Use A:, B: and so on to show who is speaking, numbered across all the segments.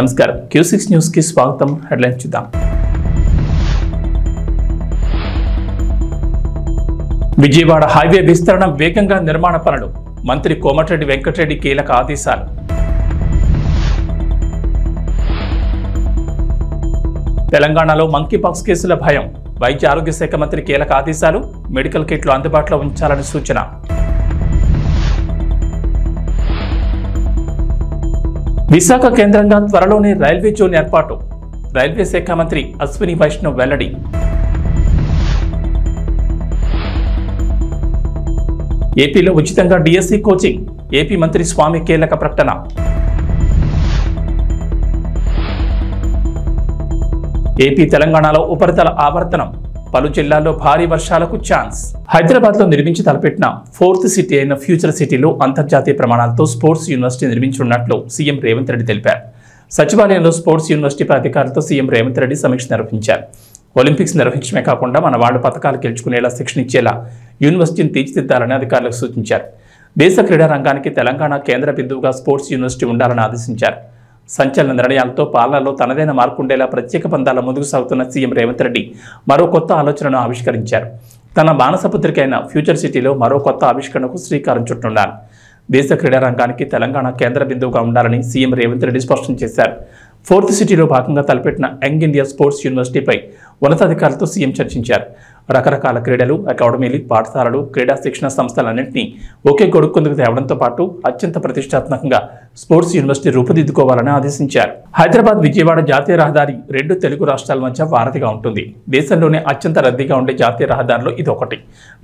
A: నమస్కారం Q6 news కి స్వాగతం. హెడ్లైన్స్ చూద్దాం. విజయవాడ హైవే విస్తరణ వేగంగా నిర్మాణ పనులు. మంత్రి కోమటిరెడ్డి వెంకటరెడ్డి కీలక ఆదేశాలు. తెలంగాణలో మంకీపాక్స్ కేసుల భయం. వైద్య ఆరోగ్య శాఖ మంత్రి కీలక ఆదేశాలు. మెడికల్ కిట్లు అందుబాటులో ఉంచాలని సూచన. విశాఖ కేంద్రంగా త్వరలోనే రైల్వే జోన్ ఏర్పాటు. రైల్వే శాఖ మంత్రి అశ్విని వైష్ణవ్ వెల్లడి. ఏపీలో ఉచితంగా డిఎస్సి కోచింగ్. ఏపీ మంత్రి స్వామి కీలక ప్రకటన. ఏపీ తెలంగాణలో ఉపరితల ఆవర్తనం. పలు జిల్లాల్లో భారీ వర్షాలకు ఛాన్స్. హైదరాబాద్ లో నిర్మించి తలపెట్టిన 4th సిటీ అయిన ఫ్యూచర్ సిటీలో అంతర్జాతీయ ప్రమాణాలతో స్పోర్ట్స్ యూనివర్సిటీ నిర్మించనున్నట్లు సీఎం రేవంత్ రెడ్డి తెలిపారు. సచివాలయంలో స్పోర్ట్స్ యూనివర్సిటీపై అధికారులతో సీఎం రేవంత్ రెడ్డి సమీక్ష నిర్వహించారు. ఒలింపిక్స్ నిర్వహించడమే కాకుండా మన వాళ్ళు పథకాలు గెలుచుకునేలా శిక్షణ ఇచ్చేలా యూనివర్సిటీని తీర్చిదిద్దాలని అధికారులకు సూచించారు. దేశ క్రీడా రంగానికి తెలంగాణ కేంద్ర బిందువుగా స్పోర్ట్స్ యూనివర్సిటీ ఉండాలని ఆదేశించారు. సంచలన నిర్ణయాలతో పాలనలో తనదైన మార్పు ఉండేలా ప్రత్యేక పందాల ముందుకు సాగుతున్న సీఎం రేవంత్ రెడ్డి మరో కొత్త ఆలోచనను ఆవిష్కరించారు. తన మానసపుత్రిక అయిన ఫ్యూచర్ సిటీలో మరో కొత్త ఆవిష్కరణకు శ్రీకారం చుట్టున్నారు. దేశ క్రీడా రంగానికి తెలంగాణ కేంద్ర బిందువుగా ఉండాలని సీఎం రేవంత్ రెడ్డి స్పష్టం చేశారు. 4th సిటీలో భాగంగా తలపెట్టిన యంగ్ ఇండియా స్పోర్ట్స్ యూనివర్సిటీపై ఉన్నతాధికారులతో సీఎం చర్చించారు. రకరకాల క్రీడలు, అకాడమీలు, పాఠశాలలు, క్రీడా శిక్షణ సంస్థలన్నింటినీ ఒకే గొడుక్కుందుకు తేవడంతో పాటు అత్యంత ప్రతిష్టాత్మకంగా స్పోర్ట్స్ యూనివర్సిటీ రూపుదిద్దుకోవాలని ఆదేశించారు. హైదరాబాద్ విజయవాడ జాతీయ రహదారి 2 తెలుగు రాష్ట్రాల మధ్య వారధిగా ఉంటుంది. దేశంలోనే అత్యంత రద్దీగా ఉండే జాతీయ రహదారిలో ఇది ఒకటి.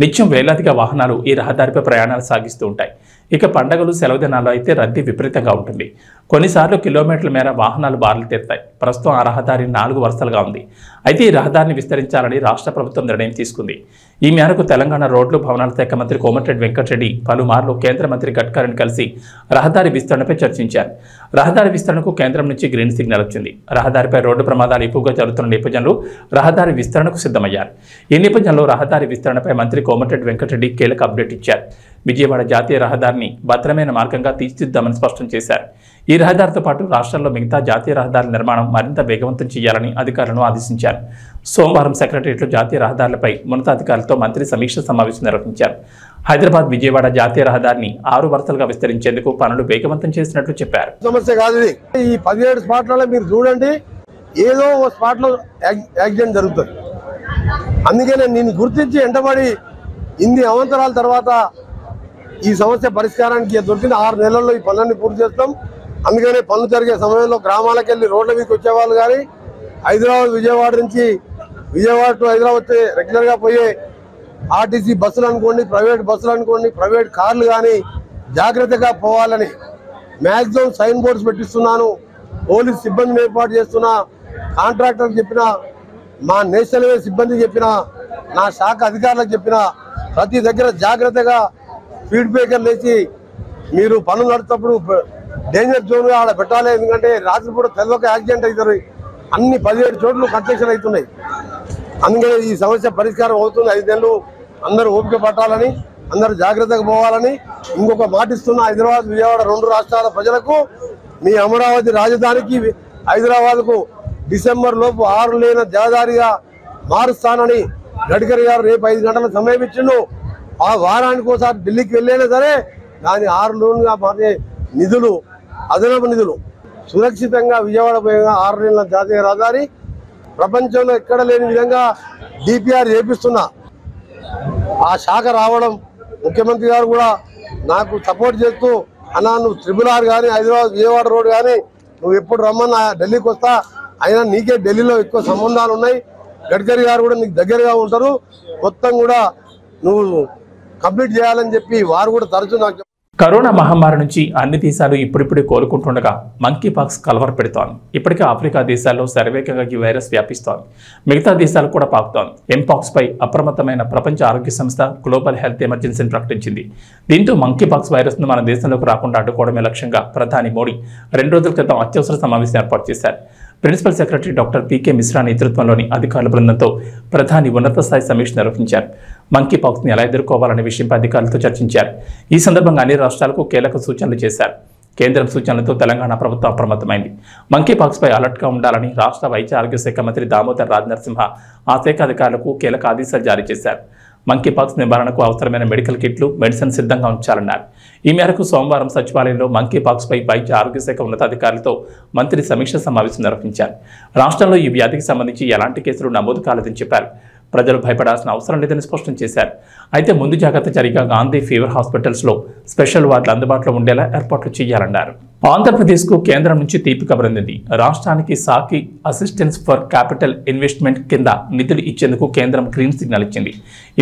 A: నిత్యం వేలాదిగా వాహనాలు ఈ రహదారిపై ప్రయాణాలు సాగిస్తూ ఉంటాయి. ఇక పండగలు, సెలవు దినాల్లో అయితే రద్దీ విపరీతంగా ఉంటుంది. కొన్నిసార్లు కిలోమీటర్ల మేర వాహనాలు బారులు తీరుతాయి. ప్రస్తుతం ఆ రహదారి 4 వరుసలుగా ఉంది. అయితే ఈ రహదారిని విస్తరించాలని రాష్ట్ర ప్రభుత్వం నిర్ణయం తీసుకుంది. ఈ మేరకు తెలంగాణ రోడ్లు, భవనాల శాఖ మంత్రి కోమటిరెడ్డి వెంకటరెడ్డి పలుమార్లు కేంద్ర మంత్రి గడ్కరీని కలిసి రహదారి విస్తరణపై చర్చించారు. రహదారి విస్తరణకు కేంద్రం నుంచి గ్రీన్ సిగ్నల్ వచ్చింది. రహదారిపై రోడ్డు ప్రమాదాలు ఎక్కువగా జరుగుతున్న నేపథ్యంలో రహదారి విస్తరణకు సిద్ధమయ్యారు. ఈ నేపథ్యంలో రహదారి విస్తరణపై మంత్రి కోమటిరెడ్డి వెంకటరెడ్డి కీలక అప్డేట్ ఇచ్చారు. విజయవాడ జాతీయ రహదారిని భద్రమైన మార్గంగా తీర్చిదిద్దామని స్పష్టం చేశారు. ఈ రహదారితో పాటు రాష్ట్రంలో మిగతా జాతీయ రహదారుల నిర్మాణం మరింత వేగవంతం చేయాలని అధికారులను ఆదేశించారు. సోమవారం సెక్రటరియట్లో జాతీయ రహదారులపై ఉన్నతాధికారులతో మంత్రి సమీక్ష సమావేశం నిర్వహించారు. హైదరాబాద్ విజయవాడ జాతీయ రహదారిని 6 వరుసలుగా విస్తరించేందుకు పనులు వేగవంతం చేసినట్లు చెప్పారు.
B: సమస్య కాదు ఈ 17 స్పాట్లలో మీరు చూడండి, ఏదో ఒక స్పాట్ లో యాక్సిడెంట్ జరుగుతుంది. అందుకనే నేను గుర్తించి ఎంటబడి ఇన్ని అవంతరాల తర్వాత ఈ సమస్య పరిష్కారానికి దొరికిన 6 నెలల్లో ఈ పనులన్నీ పూర్తి చేస్తాం. అందుకనే పనులు జరిగే సమయంలో గ్రామాలకు వెళ్ళి రోడ్ల మీదకి వచ్చేవాళ్ళు కానీ, హైదరాబాద్ విజయవాడ నుంచి విజయవాడ టు హైదరాబాద్ రెగ్యులర్గా పోయే ఆర్టీసీ బస్సులు అనుకోండి, ప్రైవేట్ బస్సులు అనుకోండి, ప్రైవేట్ కార్లు కానీ జాగ్రత్తగా పోవాలని మ్యాక్సిమం సైన్ బోర్డ్స్ పెట్టిస్తున్నాను. పోలీస్ సిబ్బందిని ఏర్పాటు చేస్తున్నా, కాంట్రాక్టర్కి చెప్పిన, మా నేషనల్ హైవే సిబ్బందికి చెప్పిన, నా శాఖ అధికారులకు చెప్పిన, ప్రతి దగ్గర జాగ్రత్తగా స్పీడ్ బ్రేకర్లు వేసి మీరు పనులు నడుపుతప్పుడు డేంజర్ జోన్గా ఆడ పెట్టాలి. ఎందుకంటే రాత్రిపూట తెల్లొక యాక్సిడెంట్ అవుతుంది. అన్ని 17 చోట్ల కన్స్ట్రక్షన్ అవుతున్నాయి. అందుకని ఈ సమస్య పరిష్కారం అవుతుంది. 5 నెలలు అందరూ ఓపిక పట్టాలని, అందరూ జాగ్రత్తగా పోవాలని ఇంకొక మాటిస్తున్న హైదరాబాద్ విజయవాడ 2 రాష్ట్రాల ప్రజలకు, మీ అమరావతి రాజధానికి హైదరాబాద్కు డిసెంబర్ లోపు 6 లేన జలధారిగా మారుస్తానని గడ్కరీ గారు రేపు 5 గంటల సమయం ఇచ్చిండు. ఆ వారానికి ఒకసారి ఢిల్లీకి వెళ్ళైనా సరే దాని 6 లోన్గా మారే నిధులు, అదనపు నిధులు సురక్షితంగా విజయవాడ పోయేగా 6 నెలల జాతీయ రహదారి ప్రపంచంలో ఎక్కడ లేని విధంగా డిపిఆర్ చేపిస్తున్నా. ఆ శాఖ రావడం ముఖ్యమంత్రి గారు కూడా నాకు సపోర్ట్ చేస్తూ, అన్నా నువ్వు RRR కానీ హైదరాబాద్ విజయవాడ రోడ్ కానీ నువ్వు ఎప్పుడు రమ్మన్నా ఢిల్లీకి వస్తా, అయినా నీకే ఢిల్లీలో ఎక్కువ సంబంధాలు ఉన్నాయి, గడ్కరీ గారు కూడా నీకు దగ్గరగా ఉంటారు, మొత్తం కూడా నువ్వు కంప్లీట్ చేయాలని చెప్పి వారు కూడా తరచూ నాకు.
A: కరోనా మహమ్మారి నుంచి అన్ని దేశాలు ఇప్పుడిప్పుడే కోలుకుంటుండగా మంకీపాక్స్ కలవర పెడుతోంది. ఇప్పటికే ఆఫ్రికా దేశాల్లో శరవేగంగా ఈ వైరస్ వ్యాపిస్తోంది. మిగతా దేశాలు కూడా పాకుతోంది. ఎంపాక్స్ పై అప్రమత్తమైన ప్రపంచ ఆరోగ్య సంస్థ గ్లోబల్ హెల్త్ ఎమర్జెన్సీని ప్రకటించింది. దీంతో మంకీపాక్స్ వైరస్ ను మన దేశంలోకి రాకుండా అడ్డుకోవడమే లక్ష్యంగా ప్రధాని మోడీ 2 రోజుల క్రితం అత్యవసర సమావేశం ఏర్పాటు చేశారు. Principal secretary doctor PK Mishra నేతృత్వంలోని అధికారుల బృందంతో ప్రధాని ఉన్నత స్థాయి సమీక్ష నిర్వహించారు. మంకీపాక్స్ని ఎలా ఎదుర్కోవాలనే విషయంపై అధికారులతో చర్చించారు. ఈ సందర్భంగా అన్ని రాష్ట్రాలకు కీలక సూచనలు చేశారు. కేంద్రం సూచనలతో తెలంగాణ ప్రభుత్వం అప్రమత్తమైంది. మంకీపాక్స్పై అలర్ట్గా ఉండాలని రాష్ట్ర వైద్య ఆరోగ్య శాఖ మంత్రి దామోదర్ రాజ్ నరసింహ ఆ శాఖ అధికారులకు కీలక ఆదేశాలు జారీ చేశారు. మంకీపాక్స్ నివారణకు అవసరమైన మెడికల్ కిట్లు, మెడిసిన్ సిద్ధంగా ఉంచాలన్నారు. ఈ మేరకు సోమవారం సచివాలయంలో మంకీపాక్స్పై వైద్య ఆరోగ్య శాఖ ఉన్నతాధికారులతో మంత్రి సమీక్ష సమావేశం నిర్వహించారు. రాష్ట్రంలో ఈ వ్యాధికి సంబంధించి ఎలాంటి కేసులు నమోదు కాలేదని చెప్పారు. ప్రజలు భయపడాల్సిన అవసరం లేదని స్పష్టం చేశారు. అయితే ముందు జాగ్రత్త చర్యగా గాంధీ ఫీవర్ హాస్పిటల్స్లో స్పెషల్ వార్డులు అందుబాటులో ఉండేలా ఏర్పాట్లు చేయాలన్నారు. ఆంధ్రప్రదేశ్కు కేంద్రం నుంచి తీపి కబరింది. రాష్ట్రానికి సాకి అసిస్టెన్స్ ఫర్ క్యాపిటల్ ఇన్వెస్ట్మెంట్ కింద నిధులు ఇచ్చేందుకు కేంద్రం గ్రీన్ సిగ్నల్ ఇచ్చింది.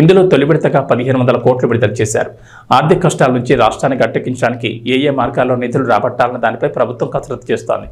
A: ఇందులో తొలి విడతగా 1500 కోట్లు విడుదల చేశారు. ఆర్థిక కష్టాల నుంచి రాష్ట్రాన్ని గట్టెక్కించడానికి ఏ మార్గాల్లో నిధులు రాబట్టాలన్న దానిపై ప్రభుత్వం కసరత్తు చేస్తోంది.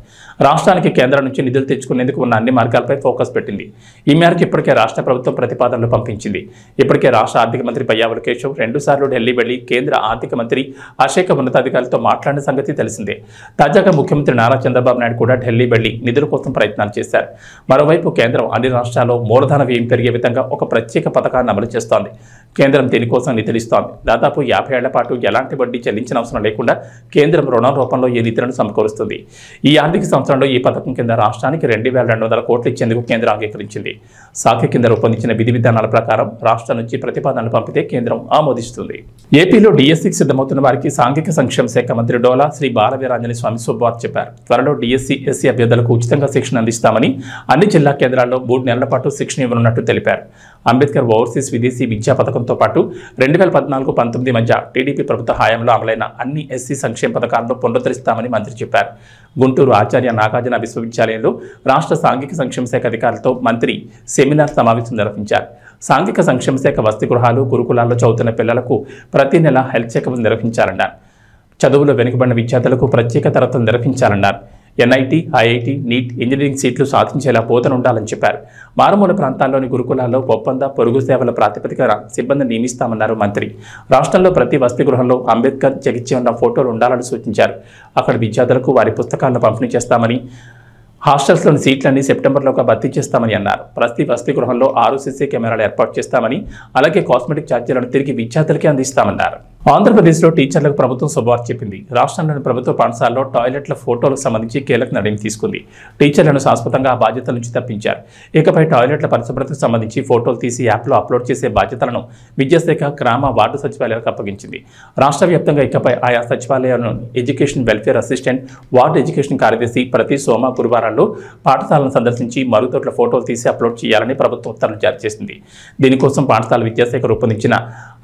A: రాష్ట్రానికి కేంద్రం నుంచి నిధులు తెచ్చుకునేందుకు ఉన్న అన్ని మార్గాలపై ఫోకస్ పెట్టింది. ఈ మేరకు ఇప్పటికే రాష్ట్ర ప్రభుత్వం ప్రతిపాదనలు పంపించింది. ఇప్పటికే రాష్ట్ర ఆర్థిక మంత్రి పయ్యావుల కేశవ్ 2 సార్లు ఢిల్లీ వెళ్లి కేంద్ర ఆర్థిక మంత్రి ఆ శాఖ ఉన్నతాధికారులతో మాట్లాడిన సంగతి తెలిసిందే. తాజాగా ముఖ్యమంత్రి నారా చంద్రబాబు నాయుడు కూడా ఢిల్లీ వెళ్లి నిధుల కోసం ప్రయత్నాలు చేశారు. మరోవైపు కేంద్రం అన్ని రాష్ట్రాల్లో మూలధన వ్యయం పెరిగే విధంగా ఒక ప్రత్యేక పథకాన్ని అమలు చేస్తోంది. కేంద్రం దీనికోసం నిధులు ఇస్తోంది. దాదాపు 50 ఏళ్ల పాటు ఎలాంటి వడ్డీ చెల్లించిన అవసరం లేకుండా కేంద్రం రుణం రూపంలో ఈ నిధులను సమకూరుస్తుంది. ఈ ఆర్థిక సంవత్సరంలో ఈ పథకం కింద రాష్ట్రానికి 2200 కోట్లు ఇచ్చేందుకు కేంద్రం అంగీకరించింది. సాకి కింద రూపొందించిన విధి విధానాల ప్రకారం రాష్ట్రం నుంచి ప్రతిపాదనలు పంపితే కేంద్రం ఆమోదిస్తుంది. ఏపీలో డిఎస్సికి సిద్ధమవుతున్న వారికి సాంఘిక సంక్షేమ శాఖ మంత్రి డోలా శ్రీ బాలవీరాంజనేయ స్వామి శుభవార్త చెప్పారు. త్వరలో డిఎస్సి, ఎస్సీ అభ్యర్థులకు ఉచితంగా శిక్షణ అందిస్తామని, అన్ని జిల్లా కేంద్రాల్లో 3 నెలల పాటు శిక్షణ ఇవ్వనున్నట్టు తెలిపారు. అంబేద్కర్ ఓవర్సీస్ విదేశీ విద్యా పథకంతో పాటు 2014-19 మధ్య టీడీపీ ప్రభుత్వ హయాంలో అమలైన అన్ని ఎస్సీ సంక్షేమ పథకాలను పునరుద్ధరిస్తామని మంత్రి చెప్పారు. గుంటూరు ఆచార్య నాగార్జున విశ్వవిద్యాలయంలో రాష్ట్ర సాంఘిక సంక్షేమ శాఖ అధికారులతో మంత్రి సెమినార్ సమావేశం నిర్వహించారు. సాంఘిక సంక్షేమ శాఖ వసతి గృహాలు, గురుకులాల్లో చదువుతున్న పిల్లలకు ప్రతి నెల హెల్త్ చెకప్ నిర్వహించాలన్నారు. చదువులో వెనుకబడిన విద్యార్థులకు ప్రత్యేక తరగతులు నిర్వహించాలన్నారు. ఎన్ఐటి, ఐఐటి, నీట్, ఇంజనీరింగ్ సీట్లు సాధించేలా బోధన ఉండాలని చెప్పారు. మారుమూల ప్రాంతాల్లోని గురుకులాల్లో ఒప్పంద, పొరుగు సేవల ప్రాతిపదికన సిబ్బందిని నియమిస్తామన్నారు మంత్రి. రాష్ట్రంలో ప్రతి వసతి గృహంలో అంబేద్కర్ జగిత్చి ఉన్న ఫోటోలు ఉండాలని సూచించారు. అక్కడ విద్యార్థులకు వారి పుస్తకాలను పంపిణీ చేస్తామని, హాస్టల్స్లోని సీట్లన్నీ సెప్టెంబర్లోగా భర్తీ చేస్తామని అన్నారు. ప్రతి వసతి గృహంలో 6 సీసీ కెమెరాలు ఏర్పాటు చేస్తామని, అలాగే కాస్మెటిక్ ఛార్జీలను తిరిగి విద్యార్థులకే అందిస్తామన్నారు. ఆంధ్రప్రదేశ్లో టీచర్లకు ప్రభుత్వం శుభవార్త చెప్పింది. రాష్ట్రంలోని ప్రభుత్వ పాఠశాలలో టాయిలెట్ల ఫోటోలకు సంబంధించి కీలక నిర్ణయం తీసుకుంది. టీచర్లను శాశ్వతంగా ఆ బాధ్యతల నుంచి తప్పించారు. ఇకపై టాయిలెట్ల పరిశుభ్రతకు సంబంధించి ఫోటోలు తీసి యాప్లో అప్లోడ్ చేసే బాధ్యతలను విద్యాశాఖ, గ్రామ, వార్డు సచివాలయాలకు అప్పగించింది. రాష్ట్ర వ్యాప్తంగా ఇకపై ఆయా సచివాలయాలను education welfare assistant, ward education కార్యదర్శి ప్రతి సోమ, గురువారాల్లో పాఠశాలను సందర్శించి మరుగుదొడ్ల ఫోటోలు తీసి అప్లోడ్ చేయాలని ప్రభుత్వం ఉత్తర్వులు జారీ చేసింది. దీనికోసం పాఠశాల విద్యాశాఖ రూపొందించిన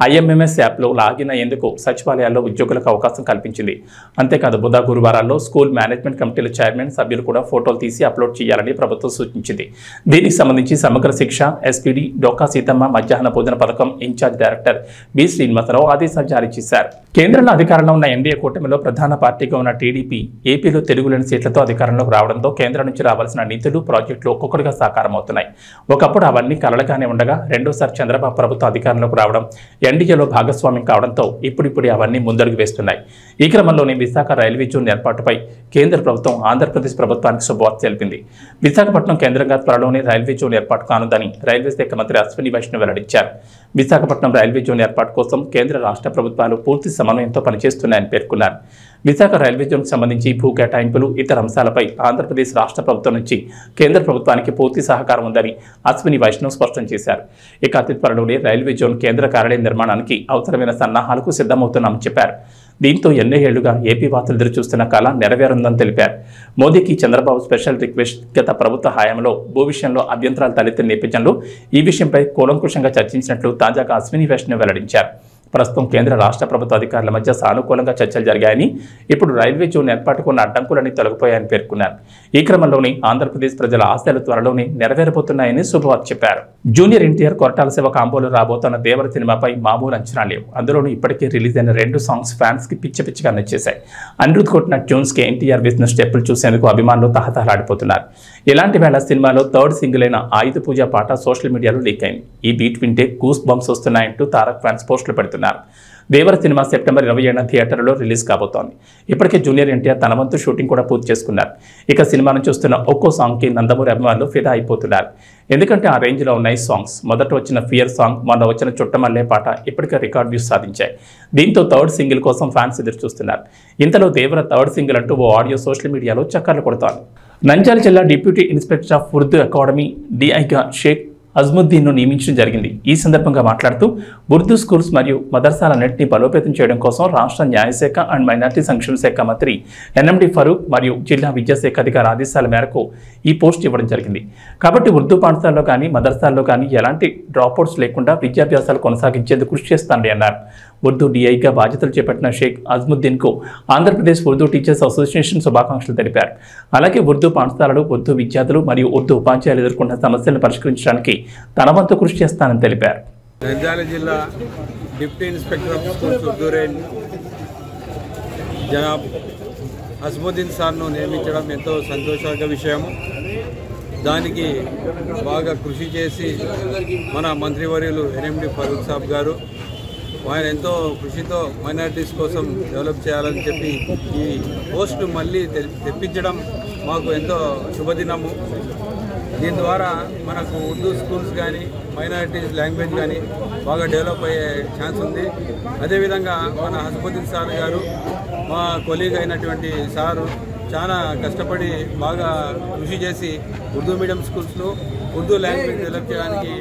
A: IMMS యాప్లో లాగిన్ అయ్యేందుకు సచివాలయాల్లో ఉద్యోగులకు అవకాశం కల్పించింది. అంతేకాదు బుధ, గురువారాల్లో స్కూల్ మేనేజ్మెంట్ కమిటీల చైర్మన్, సభ్యులు కూడా ఫోటోలు తీసి అప్లోడ్ చేయాలని ప్రభుత్వం సూచించింది. దీనికి సంబంధించి సమగ్ర శిక్ష SPD డోకా సీతమ్మ మధ్యాహ్న భోజన పథకం ఇన్ఛార్జ్ డైరెక్టర్ బి శ్రీనివాసరావు ఆదేశాలు జారీ చేశారు. కేంద్రంలో అధికారంలో ఉన్న ఎన్డీఏ కూటమిలో ప్రధాన పార్టీగా ఉన్న టీడీపీ ఏపీలో తిరుగులేని సీట్లతో అధికారంలోకి రావడంతో కేంద్రం నుంచి రావాల్సిన నిధులు, ప్రాజెక్టులు ఒక్కొక్కటిగా సాకారం అవుతున్నాయి. ఒకప్పుడు అవన్నీ కలలుగానే ఉండగా రెండోసారి చంద్రబాబు ప్రభుత్వం అధికారంలోకి రావడం, ఎన్డీఏలో భాగస్వామ్యం కావడంతో ఇప్పుడిప్పుడు అవన్నీ ముందడుగు వేస్తున్నాయి. ఈ క్రమంలోనే విశాఖ రైల్వే జోన్ ఏర్పాటుపై కేంద్ర ప్రభుత్వం ఆంధ్రప్రదేశ్ ప్రభుత్వానికి శుభవార్త తెలిపింది. విశాఖపట్నం కేంద్రంగా త్వరలోనే రైల్వే జోన్ ఏర్పాటు కానుందని రైల్వే శాఖ మంత్రి అశ్విని వైష్ణవ్ వెల్లడించారు. విశాఖపట్నం రైల్వే జోన్ ఏర్పాటు కోసం కేంద్ర రాష్ట్ర ప్రభుత్వాలు పూర్తి సమన్వయంతో పనిచేస్తున్నాయని పేర్కొన్నారు. విశాఖ రైల్వే జోన్కు సంబంధించి భూ కేటాయింపులు, ఇతర అంశాలపై ఆంధ్రప్రదేశ్ రాష్ట్ర ప్రభుత్వం నుంచి కేంద్ర ప్రభుత్వానికి పూర్తి సహకారం ఉందని అశ్విని వైష్ణవ్ స్పష్టం చేశారు. ఇక అతి త్వరలోనే రైల్వే జోన్ కేంద్ర కార్యాలయం నిర్మాణానికి అవసరమైన సన్నాహాలకు సిద్ధమవుతున్నామని చెప్పారు. దీంతో ఎన్నో ఏళ్లుగా ఏపీ వాసులు ఎదురుచూస్తున్న కళ నెరవేరుందని తెలిపారు. మోదీకి చంద్రబాబు స్పెషల్ రిక్వెస్ట్ గత ప్రభుత్వ హయాంలో భూ విషయంలో అభ్యంతరాలు తలెత్తిన నేపథ్యంలో ఈ విషయంపై కూలంకుషంగా చర్చించినట్లు తాజాగా అశ్విని వైష్ణవ్ వెల్లడించారు. ప్రస్తుతం కేంద్ర రాష్ట్ర ప్రభుత్వ అధికారుల మధ్య సానుకూలంగా చర్చలు జరిగాయని, ఇప్పుడు రైల్వే జోన్ ఏర్పాటుకు ఉన్న అడ్డంకులన్నీ తొలగిపోయాయని పేర్కొన్నారు. ఈ క్రమంలోనే ఆంధ్రప్రదేశ్ ప్రజల ఆశలు త్వరలోనే నెరవేరబోతున్నాయని శుభవార్త చెప్పారు. జూనియర్ ఎన్టీఆర్, కొరటాల శివ కాంబోలో రాబోతున్న దేవర సినిమాపై మామూలు అంచనా లేవు. అందులోనూ ఇప్పటికే రిలీజ్ అయిన 2 సాంగ్స్ ఫ్యాన్స్ కి పిచ్చిగా నచ్చేశాయి. అనిరుద్ కొట్టిన ట్యూన్స్ కి ఎన్టీఆర్ వేసిన స్టెప్పులు చూసేందుకు అభిమానులు తహతహలాడిపోతున్నారు. ఇలాంటి వేళ సినిమాలో 3rd సింగిల్ అయిన ఆయుధ పూజ పాట సోషల్ మీడియాలో లీక్ అయింది. ఈ బీట్ వింటే గూస్ బంప్స్ వస్తున్నాయంటూ తారక్ ఫ్యాన్స్ పోస్టులు పెడుతున్నారు. దేవర సినిమా సెప్టెంబర్ 27న థియేటర్లో రిలీజ్ కాబోతోంది. ఇప్పటికే జూనియర్ ఎన్టీఆర్ తన వంతు షూటింగ్ కూడా పూర్తి చేసుకున్నారు. ఇక సినిమాను చూస్తున్న ఒక్కో సాంగ్కి నందమూరి అభిమానులు ఫిదా అయిపోతున్నారు. ఎందుకంటే ఆ రేంజ్లో ఉన్నాయి సాంగ్స్. మొదట వచ్చిన ఫియర్ సాంగ్, మొన్న వచ్చిన చుట్టమల్లే పాట ఇప్పటికే రికార్డ్ వ్యూస్ సాధించాయి. దీంతో థర్డ్ సింగిల్ కోసం ఫ్యాన్స్ ఎదురు చూస్తున్నారు. ఇంతలో దేవర థర్డ్ సింగిల్ అంటూ ఓ ఆడియో సోషల్ మీడియాలో చక్కర్లు కొడుతోంది. నంద్యాల జిల్లా deputy inspector of Urdu academy డిఐగా షేక్ అజ్ముద్దీన్ను నియమించడం జరిగింది. ఈ సందర్భంగా మాట్లాడుతూ ఉర్దూ స్కూల్స్ మరియు మదర్సాలన్నింటినీ బలోపేతం చేయడం కోసం రాష్ట్ర న్యాయశాఖ అండ్ మైనార్టీ సంక్షేమ శాఖ మంత్రి ఎన్ఎండి ఫరూక్ మరియు జిల్లా విద్యాశాఖ అధికారి ఆదేశాల మేరకు ఈ పోస్ట్ ఇవ్వడం జరిగింది. కాబట్టి ఉర్దూ పాఠశాలలో కానీ మదర్సాల్లో కానీ ఎలాంటి డ్రాప్అవుట్స్ లేకుండా విద్యాభ్యాసాలు కొనసాగించేందుకు కృషి చేస్తానని అన్నారు. ఉర్దూ డిఐగా బాధ్యతలు చేపట్టిన షేక్ అజ్ముద్దీన్కు ఆంధ్రప్రదేశ్ ఉర్దూ టీచర్స్ అసోసియేషన్ శుభాకాంక్షలు తెలిపారు. అలాగే ఉర్దూ పాఠశాలలు, ఉర్దూ విద్యార్థులు మరియు ఉర్దూ ఉపాధ్యాయులు ఎదుర్కొన్న సమస్యలను పరిష్కరించడానికి తన వంతు కృషి చేస్తానని తెలిపారు.
C: నంద్యాల జిల్లా deputy inspector of schools Urdu range Janab Azmuddin సార్ను నియమించడం ఎంతో సంతోషక విషయము. దానికి బాగా కృషి చేసి మన మంత్రివర్యులు ఎన్ఎండి ఫరూక్ సాబ్ గారు ఆయన ఎంతో కృషితో మైనారిటీస్ కోసం డెవలప్ చేయాలని చెప్పి ఈ పోస్టు మళ్ళీ తెప్పించడం మాకు ఎంతో శుభదినము. దీని ద్వారా మనకు ఉర్దూ స్కూల్స్ కానీ మైనారిటీస్ లాంగ్వేజ్ కానీ బాగా డెవలప్ అయ్యే ఛాన్స్ ఉంది. అదేవిధంగా మన అజ్ముద్దీన్ సార్ గారు మా కొలీగ్ అయినటువంటి సారు చాలా కష్టపడి బాగా కృషి చేసి ఉర్దూ మీడియం స్కూల్స్లో ఉర్దూ లాంగ్వేజ్ డెవలప్ చేయడానికి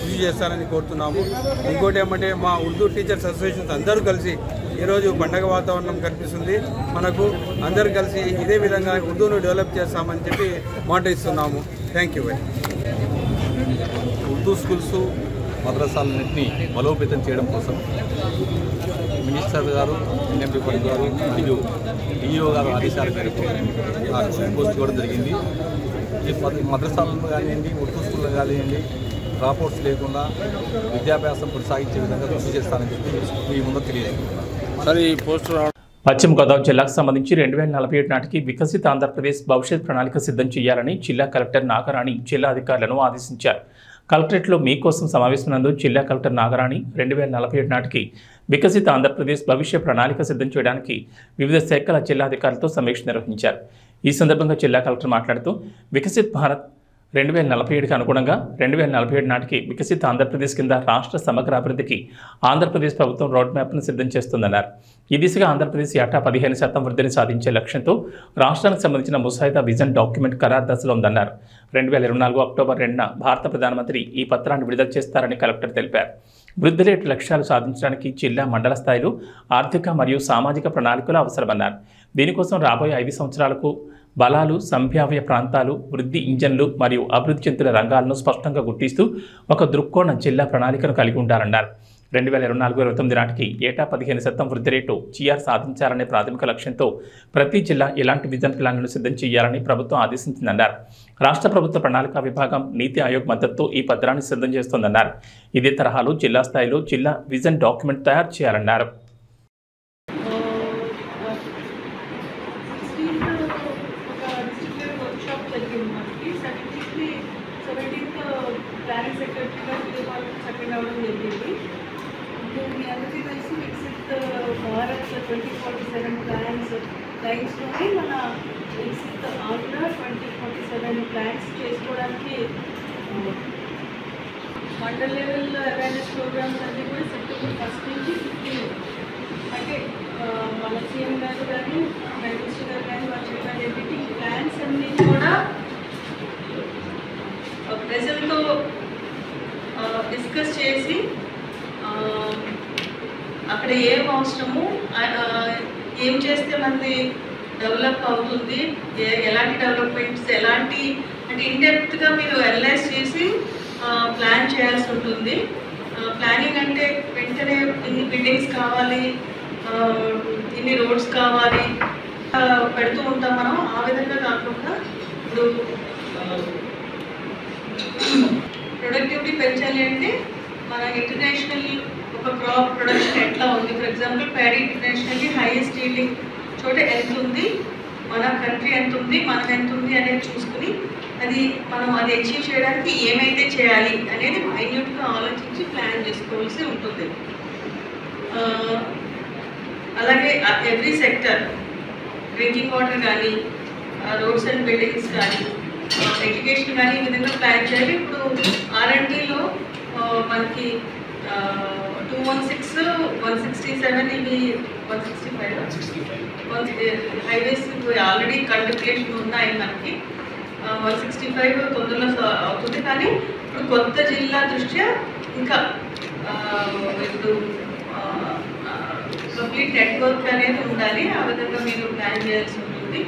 C: కృషి చేస్తారని కోరుతున్నాము. ఇంకోటి ఏమంటే మా ఉర్దూ టీచర్స్ అసోసియేషన్స్ అందరూ కలిసి ఈరోజు పండగ వాతావరణం కనిపిస్తుంది. మనకు అందరూ కలిసి ఇదే విధంగా ఉర్దూను డెవలప్ చేస్తామని చెప్పి మాట ఇస్తున్నాము. Thank you.
D: ఉర్దూ స్కూల్స్ మద్రసాలన్నింటినీ బలోపేతం చేయడం కోసం మినిస్టర్ గారు, ఎన్ఎండి ఫరూక్ గారు మరియు డిఓ గారు ఆదేశాల మేరకు పోస్ట్ ఇవ్వడం జరిగింది. ఈ మద్రసాలను కానివ్వండి, ఉర్దూ స్కూళ్ళు కానివ్వండి, డ్రాప్అవుట్స్ లేకుండా విద్యాభ్యాసం కొనసాగించే విధంగా కృషి చేస్తానని చెప్పి మీ ముందు తెలియజేస్తున్నాను.
A: పశ్చిమ గోదావరి జిల్లాకు సంబంధించి 2047 నాటికి వికసిత ఆంధ్రప్రదేశ్ భవిష్యత్ ప్రణాళిక సిద్ధం చేయాలని జిల్లా కలెక్టర్ నాగరాణి జిల్లా అధికారులను ఆదేశించారు. కలెక్టరేట్లో మీకోసం సమావేశమైనందు జిల్లా కలెక్టర్ నాగరాణి 2047 నాటికి వికసిత ఆంధ్రప్రదేశ్ భవిష్య ప్రణాళిక సిద్ధం చేయడానికి వివిధ శాఖల జిల్లా అధికారులతో సమీక్ష నిర్వహించారు. ఈ సందర్భంగా జిల్లా కలెక్టర్ మాట్లాడుతూ వికసిత్ భారత్ 2047కి అనుగుణంగా 2047 నాటికి వికసిత ఆంధ్రప్రదేశ్ కింద రాష్ట్ర సమగ్ర అభివృద్ధికి ఆంధ్రప్రదేశ్ ప్రభుత్వం రోడ్ మ్యాప్ను సిద్ధం చేస్తుందన్నారు. ఈ దిశగా ఆంధ్రప్రదేశ్ ఏటా 15% వృద్ధిని సాధించే లక్ష్యంతో రాష్ట్రానికి సంబంధించిన ముసాయిదా విజన్ డాక్యుమెంట్ ఖరారు దశలో ఉందన్నారు. 2024 అక్టోబర్ 2న భారత ప్రధానమంత్రి ఈ పత్రాన్ని విడుదల చేస్తారని కలెక్టర్ తెలిపారు. వృద్ధి రేటు లక్ష్యాలు సాధించడానికి జిల్లా మండల స్థాయిలో ఆర్థిక మరియు సామాజిక ప్రణాళికలు అవసరమన్నారు. దీనికోసం రాబోయే 5 సంవత్సరాలకు బలాలు, సంభావ్య ప్రాంతాలు, వృద్ధి ఇంజన్లు మరియు అభివృద్ధి చెందుతున్న రంగాలను స్పష్టంగా గుర్తిస్తూ ఒక దృక్కోణ జిల్లా ప్రణాళికను కలిగి ఉండాలన్నారు. 2024-29 నాటికి ఏటా 15% వృద్ధి రేటు జీఆర్ సాధించాలనే ప్రాథమిక లక్ష్యంతో ప్రతి జిల్లా ఇలాంటి విజన్ ప్లాన్లను సిద్ధం చేయాలని ప్రభుత్వం ఆదేశించిందన్నారు. రాష్ట్ర ప్రభుత్వ ప్రణాళిక విభాగం నీతి ఆయోగ్ మద్దతుతో ఈ పత్రాన్ని సిద్ధం చేస్తోందన్నారు. ఇదే తరహాలో జిల్లా స్థాయిలో జిల్లా విజన్ డాక్యుమెంట్ తయారు చేయాలన్నారు.
E: భారత్ 2047 లైన్స్లోనే మన వికసిత ఆంధ్ర 2047 ప్లాన్స్ చేసుకోవడానికి మండల లెవెల్ అవేర్నెస్ ప్రోగ్రామ్స్ అన్నీ కూడా సెప్టెంబర్ 1 నుంచి 15 అంటే మన సీఎం గారు కానీ ప్రైమ్ మినిస్టర్ గారు కానీ వాళ్ళు చెప్పారు ఏంటంటే ఈ ప్లాన్స్ అన్నీ కూడా ప్రజలతో డిస్కస్ చేసి అక్కడ ఏం అవసరము, ఏం చేస్తే మనది డెవలప్ అవుతుంది, ఎలాంటి డెవలప్మెంట్స్ ఎలాంటి అంటే ఇన్డెప్త్గా మీరు అనలైజ్ చేసి ప్లాన్ చేయాల్సి ఉంటుంది. ప్లానింగ్ అంటే వెంటనే ఇన్ని బిల్డింగ్స్ కావాలి, ఇన్ని రోడ్స్ కావాలి పెడుతూ ఉంటాం మనం. ఆ విధంగా కాకుండా ఇప్పుడు ప్రొడక్టివిటీ పెంచాలి అంటే మన ఇంటర్నేషనల్ ఒక క్రాప్ ప్రొడక్షన్ ఎట్లా ఉంది. For example paddy internationally highest yielding చోట ఎంత ఉంది, మన కంట్రీ ఎంత ఉంది, మనం ఎంత ఉంది అనేది చూసుకుని మనం అది అచీవ్ చేయడానికి ఏమైతే చేయాలి అనేది మైన్యూట్గా ఆలోచించి ప్లాన్ చేసుకోవాల్సి ఉంటుంది. అలాగే ఎవ్రీ సెక్టర్, డ్రింకింగ్ వాటర్ కానీ, రోడ్స్ అండ్ బిల్డింగ్స్ కానీ, ఎడ్యుకేషన్ కానీ ఈ విధంగా ప్లాన్ చేయాలి. ఇప్పుడు R&Dలో మనకి 216, 167 ఇవి 165 హైవేస్ ఆల్రెడీ కంటెంప్లేషన్ ఉన్నాయి మనకి. 165 తొందరలో అవుతుంది. కానీ ఇప్పుడు కొత్త జిల్లా దృష్ట్యా ఇంకా ఇప్పుడు కంప్లీట్ నెట్వర్క్ అనేది ఉండాలి. ఆ విధంగా మీరు ప్లాన్ చేయాల్సి ఉంటుంది.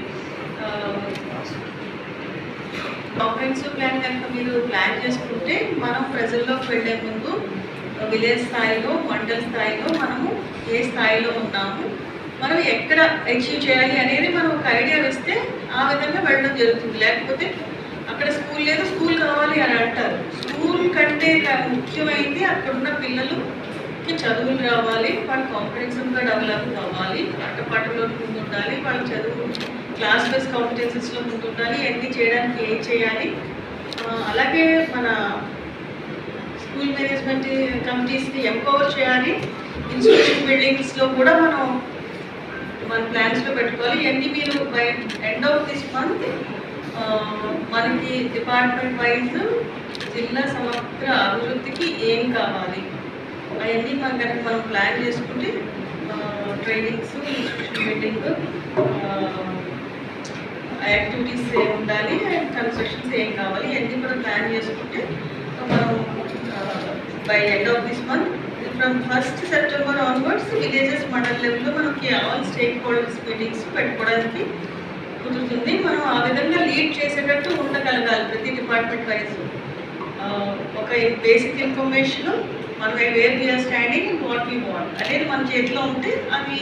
E: కాంప్రహెన్సివ్ ప్లాన్ కనుక మీరు ప్లాన్ చేసుకుంటే మనం ప్రజల్లోకి వెళ్ళే ముందు విలేజ్ స్థాయిలో, మండల స్థాయిలో మనము ఏ స్థాయిలో ఉన్నాము, మనం ఎక్కడ అచీవ్ చేయాలి అనేది మనం ఒక ఐడియా ఇస్తే ఆ విధంగా వెళ్ళడం జరుగుతుంది. లేకపోతే అక్కడ స్కూల్ లేదు, స్కూల్ కావాలి అని అంటారు. స్కూల్ కంటే ముఖ్యమైనది అక్కడున్న పిల్లలకి చదువులు రావాలి, వాళ్ళు కాంపిటెన్స్గా డెవలప్ అవ్వాలి, ఆటపాటలో ముందు ఉండాలి, వాళ్ళ చదువు క్లాస్ బేస్ కాంపిటెన్సెస్లో ముందు ఉండాలి. అన్నీ చేయడానికి ఏం చేయాలి, అలాగే మన స్కూల్ మేనేజ్మెంట్ కమిటీస్ని ఎంపవర్ చేయాలి. ఇన్స్టిట్యూషన్ బిల్డింగ్స్లో కూడా మన ప్లాన్స్లో పెట్టుకోవాలి. ఇవన్నీ మీరు by end of this month మనకి డిపార్ట్మెంట్ వైజ్ జిల్లా సమగ్ర అభివృద్ధికి ఏం కావాలి అవన్నీ మనం ప్లాన్ చేసుకుంటే ట్రైనింగ్స్, ఇన్స్టిట్యూషన్ బిల్డింగ్ యాక్టివిటీస్ ఏం ఉండాలి అండ్ కన్స్ట్రక్షన్స్ ఏం కావాలి ఇవన్నీ కూడా ప్లాన్ చేసుకుంటే మనం by end of this month from 1st September onwards villages mandal లెవెల్లో మనకి ఆల్ స్టేక్ హోల్డర్స్ మీటింగ్స్ పెట్టుకోవడానికి కుదురుతుంది. మనం ఆ విధంగా లీడ్ చేసేటట్టు ఉండగలగాలి. ప్రతి డిపార్ట్మెంట్ వైజ్ ఒక బేసిక్ ఇన్ఫర్మేషన్, మనం where we are standing, what we want అనేది మన చేతిలో ఉంటే అవి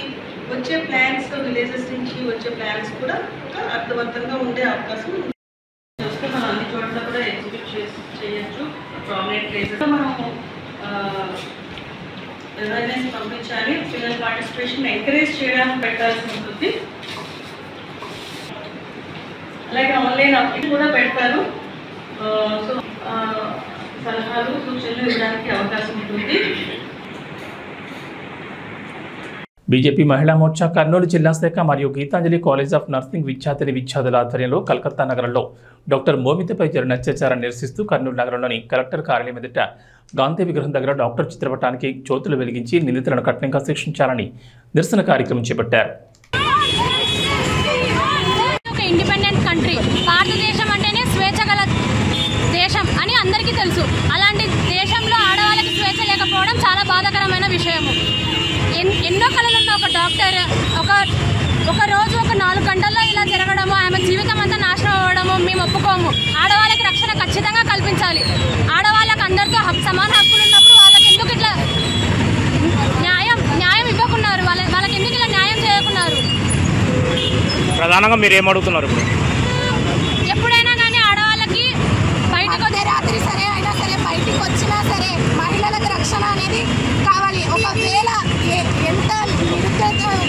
E: వచ్చే ప్లాన్స్, విలేజెస్ నుంచి వచ్చే ప్లాన్స్ కూడా ఒక అర్థవంతంగా ఉండే అవకాశం ఉంది. చూస్తే మనం అన్ని చోట్ల కూడా ఎగ్జిక్యూట్ చేయొచ్చు. ప్రామినెంట్ ప్లేసెస్ మనం అవేర్నెస్ పంపించాలి. పిల్లల పార్టిసిపేషన్ ఎంకరేజ్ చేయడానికి పెట్టాల్సి ఉంటుంది. అలాగే ఆన్లైన్ అప్డేట్ కూడా పెడతారు. సో సలహాలు, సూచనలు ఇవ్వడానికి అవకాశం ఉంటుంది.
A: బీజేపీ మహిళా మోర్చా కర్నూలు జిల్లా శాఖ మరియు గీతాంజలి కాలేజ్ ఆఫ్ నర్సింగ్ విద్యార్థుల ఆధ్వర్యంలో కలకత్తా నగరంలో డాక్టర్ మోమితపై జరిగిన అత్యాచారాన్ని నిరసిస్తూ కర్నూలు నగరంలోని కలెక్టర్ కార్యాలయం ఎదుట గాంధీ విగ్రహం దగ్గర డాక్టర్ చిత్రపటానికి జ్యోతులు వెలిగించి నిందితులను కఠినంగా శిక్షించాలని నిరసన కార్యక్రమం చేపట్టారు.
F: ఇండిపెండెంట్ కంట్రీ భారతదేశం అంటేనే స్వేచ్ఛ గల దేశం అని అందరికీ తెలుసు. అలాంటి దేశంలో ఆడవాళ్ళకి స్వేచ్ఛ లేకపోవడం చాలా బాధాకరమైన విషయము. ఎన్నో కళలు ఉన్న ఒక డాక్టర్ ఒక రోజు ఒక 4 గంటల్లో ఇలా జరగడము, ఆమె జీవితం అంతా నాశనం అవ్వడము మేము ఒప్పుకోము. ఆడవాళ్ళకి రక్షణ ఖచ్చితంగా కల్పించాలి. ఆడవాళ్ళకి అందరితో సమాన హక్కులు ఉన్నప్పుడు వాళ్ళకి ఎందుకు ఇట్లా న్యాయం ఇవ్వకున్నారు? వాళ్ళకి ఎందుకు ఇలా న్యాయం చేయకున్నారు?
G: ప్రధానంగా మీరు ఏమడుగుతున్నారు?
F: ఎప్పుడైనా కానీ ఆడవాళ్ళకి బయటకు
H: రాత్రి సరే అయినా సరే బయటికి వచ్చినా సరే మహిళలకు రక్షణ అనేది కావాలి. ఒకవేళ ఎంత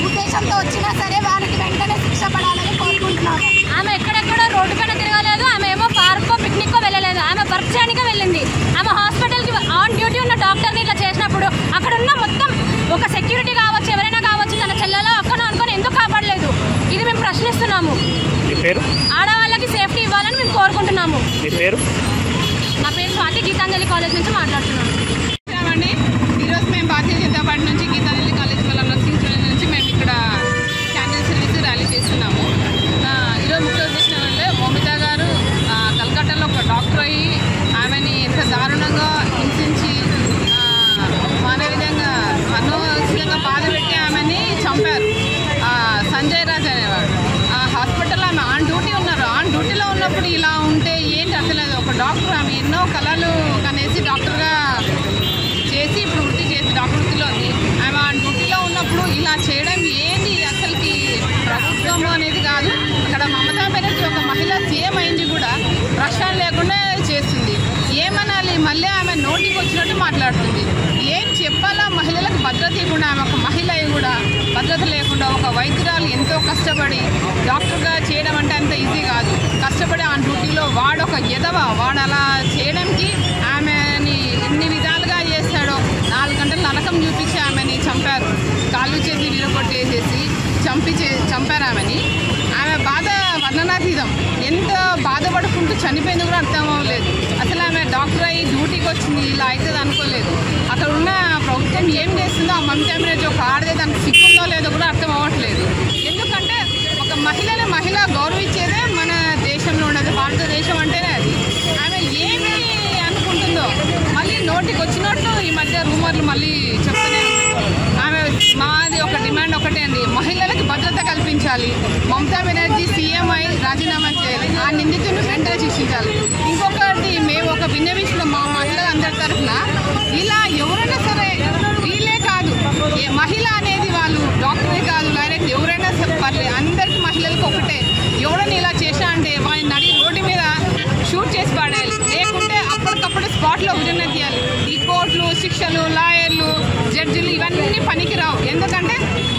H: ఉద్దేశంతో వచ్చినా సరే వాళ్ళకి వెంటనే శిక్ష పడాలని కోరుకుంటున్నాను.
F: ఆమె ఎక్కడెక్కడో రోడ్డు పైన తిరగలేదు. ఆమె ఏమో పార్కో పిక్నిక్కో వెళ్ళలేదు. ఆమె వర్క్ చేయడానికే వెళ్ళింది. ఆమె హాస్పిటల్కి ఆన్ డ్యూటీ ఉన్న డాక్టర్ని ఇట్లా చేసినప్పుడు అక్కడ ఉన్న మొత్తం ఒక సెక్యూరిటీ కావచ్చు, ఎవరైనా కావచ్చు, తన చెల్లెలో అక్కనో అనుకొని ఎందుకు కాపాడలేదు? ఇది మేము ప్రశ్నిస్తున్నాము. ఆడవాళ్ళకి సేఫ్టీ ఇవ్వాలని మేము కోరుకుంటున్నాము. నా పేరు స్వాతి, గీతాంజలి కాలేజ్ నుంచి మాట్లాడుతున్నాము.
I: ఈరోజు మేము భారతీయ జనతా పార్టీ నుంచి గీతాంజలి కాలేజ్ వాళ్ళ నర్సింగ్ స్టూడెంట్ నుంచి మేము ఇక్కడ క్యాండిల్ సర్వీస్ ర్యాలీ చేస్తున్నాము. ఈరోజు ముఖ్య ఉద్దేశం అంటే మోమిత గారు కలకట్టాలో ఒక డాక్టర్ అయ్యి ఆమెని ఎంత దారుణంగా హింసించి విధంగా మనోచితంగా బాధ పెట్టి ఆమెని చంపారు. సంజయ్ రాజ్ అనేవాడు హాస్పిటల్లో ఆమె ఆన్ డ్యూటీ ఉన్నారు. ఆన్ డ్యూటీలో ఉన్నప్పుడు ఇలా ఉంటే ఏంటి అసలు? ఒక డాక్టర్ ఆమె ఎన్నో కళలు కనేసి డాక్టర్గా చేసి ఇప్పుడు వృత్తి చేసి డాక్టర్ వృత్తిలో ఉంది. ఆమె ఆ డ్యూటీలో ఉన్నప్పుడు ఇలా చేయడం ఏంటి? అసలుకి ప్రభుత్వం అనేది కాదు. అక్కడ మమతా బెనర్జీ ఒక మహిళ సీఎం అయింది కూడా రక్షణ లేకుండా చేస్తుంది. ఏమనాలి? మళ్ళీ ఆమె నోటికి వచ్చినట్టు మాట్లాడుతుంది. ఏం చెప్పాలా? మహిళలకు భద్రత ఇవ్వకుండా ఆమె ఒక మహిళ కూడా భద్రత లేకుండా ఒక వైద్యురాలు ఎంతో కష్టపడి డాక్టర్గా చేయడం అంటే అంత ఈజీ కాదు. కష్టపడి ఆ డ్యూటీలో వాడొక ఎదవ వాడు అలా చేయడానికి ఆమెని ఎన్ని విధాలుగా చేస్తాడో 4 గంటలు నరకం చూపించి ఆమెని చంపారు. కాళ్ళు చేతి విరగొట్టేసేసి చంపారు ఆమెని. ఆమె బాధ వర్ణనాతీతం. ఎంత బాధపడుకుంటూ చనిపోయింది కూడా అర్థం అవ్వలేదు. అసలు ఆమె డాక్టర్ అయ్యి డ్యూటీకి వచ్చింది, ఇలా అవుతుంది అనుకోలేదు. అక్కడ ఉన్న ప్రభుత్వం ఏం చేస్తుందో ఆ మమతా బెనర్జీ ఒక ఆడదే దానికి సిగ్గుందో లేదో కూడా అర్థం అవ్వట్లేదు. ఎందుకంటే ఒక మహిళ గౌరవించేదే మన దేశంలో ఉన్నది. భారతదేశం అంటేనే అది. ఆమె ఏమి అనుకుంటుందో మళ్ళీ నోటికి వచ్చినట్టు ఈ మధ్య రూమర్లు మళ్ళీ చెప్తూనే ఆమె మాది ఒక డిమాండ్ ఒకటే అండి, మహిళలకు భద్రత కల్పించాలి. మమతా బెనర్జీ సీఎం అయి రాజీనామా చేయాలి. ఆ నిందితులను వెంటనే శిక్షించాలి. ఇంకొకటి మేము ఒక విన్నవించిన మా మహిళల అందరి తరఫున ఇలా ఎవరైనా సరే వీళ్ళే కాదు, ఏ మహిళ అనేది వాళ్ళు డాక్టరే కాదు డైరెక్ట్ ఎవరైనా పర్లేదు, అందరికి మహిళలకు ఒకటే. ఎవరైనా ఇలా చేశా అంటే వాళ్ళని నడి రోడ్డు మీద షూట్ చేసి పడేయాలి, లేకుంటే అప్పటికప్పుడు స్పాట్లో ఉదయం తీయాలి. ఈ కోర్టులు, శిక్షలు, లాయర్లు, జడ్జిలు ఇవన్నీ పనికిరావు. ఎందుకంటే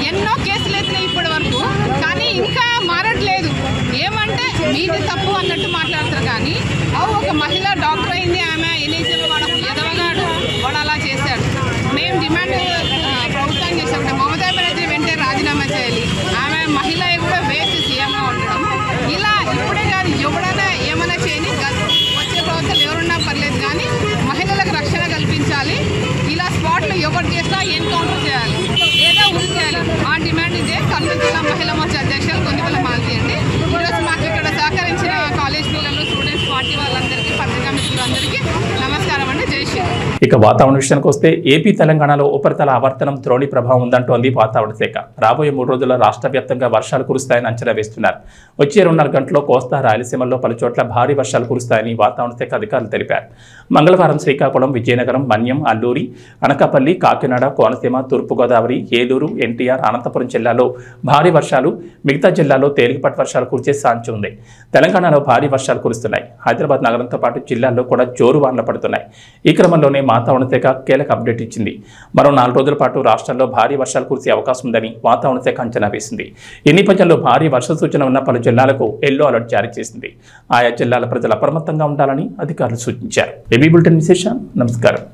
I: ఎన్నో కేసులు ఎత్తినాయి ఇప్పటి వరకు, కానీ ఇంకా మారట్లేదు. ఏమంటే మీది తప్పు అన్నట్టు మాట్లాడతారు. కానీ ఒక మహిళ డాక్టర్ అయింది, ఆమె ఎన్ఐసీలో వాడు ఎదవగాడు, వాడు అలా చేశాడు. మేము డిమాండ్ ప్రభుత్వం చేసామంటే మమతా బెనర్జీ వెంటనే రాజీనామా చేయాలి. ఆమె మహిళ కూడా వేస్ట్ సీఎంగా ఉండడం. ఇలా ఇప్పుడే కాదు, ఎవడైనా ఏమైనా చేయని వచ్చే ప్రభుత్వాలు ఎవరున్నా పర్లేదు, కానీ మహిళలకు రక్షణ కల్పించాలి. ఇలా స్పాట్లో ఎవరు చేసినా ఎన్కౌంటర్ చేయాలి లేదా ఉరి చేయాలి. ఆ డిమాండ్ ఇదే. కర్నూలు జిల్లా మహిళా మోర్చా అధ్యక్షులు గొంతుల మాల్తి అండి. ఈరోజు మాకు ఇక్కడ సహకరించిన కాలేజ్ పిల్లలు, స్టూడెంట్స్, పార్టీ వాళ్ళందరికీ, పత్రికా మిత్రులందరికీ నమస్కారం అండి. జై శ్రీరామ్.
A: ఇక వాతావరణ విషయానికి వస్తే ఏపీ తెలంగాణలో ఉపరితల ఆవర్తనం ద్రోణి ప్రభావం ఉందంటోంది వాతావరణ శాఖ. రాబోయే 3 రోజుల్లో రాష్ట్ర వ్యాప్తంగా వర్షాలు కురుస్తాయని అంచనా వేస్తున్నారు. వచ్చే 2.5 గంటల్లో కోస్తా, రాయలసీమల్లో పలుచోట్ల భారీ వర్షాలు కురుస్తాయని వాతావరణ శాఖ అధికారులు తెలిపారు. మంగళవారం శ్రీకాకుళం, విజయనగరం, మన్యం, అల్లూరి, అనకాపల్లి, కాకినాడ, కోనసీమ, తూర్పుగోదావరి, ఏలూరు, ఎన్టీఆర్, అనంతపురం జిల్లాలో భారీ వర్షాలు, మిగతా జిల్లాల్లో తేలికపాటి వర్షాలు కురిసే ఛాన్స్ ఉంది. తెలంగాణలో భారీ వర్షాలు కురుస్తున్నాయి. హైదరాబాద్ నగరంతో పాటు జిల్లాల్లో కూడా జోరు వానలు పడుతున్నాయి. ఈ క్రమంలోనే వాతావరణ శాఖ కీలక అప్డేట్ ఇచ్చింది. మరో 4 రోజుల పాటు రాష్ట్రంలో భారీ వర్షాలు కురిసే అవకాశం ఉందని వాతావరణ శాఖ అంచనా వేసింది. ఈ నేపథ్యంలో భారీ వర్ష సూచన ఉన్న పలు జిల్లాలకు ఎల్లో అలర్ట్ జారీ చేసింది. ఆయా జిల్లాల ప్రజలు అప్రమత్తంగా ఉండాలని అధికారులు సూచించారు. ఏబీ బులెటిన్ విశేషం. నమస్కారం.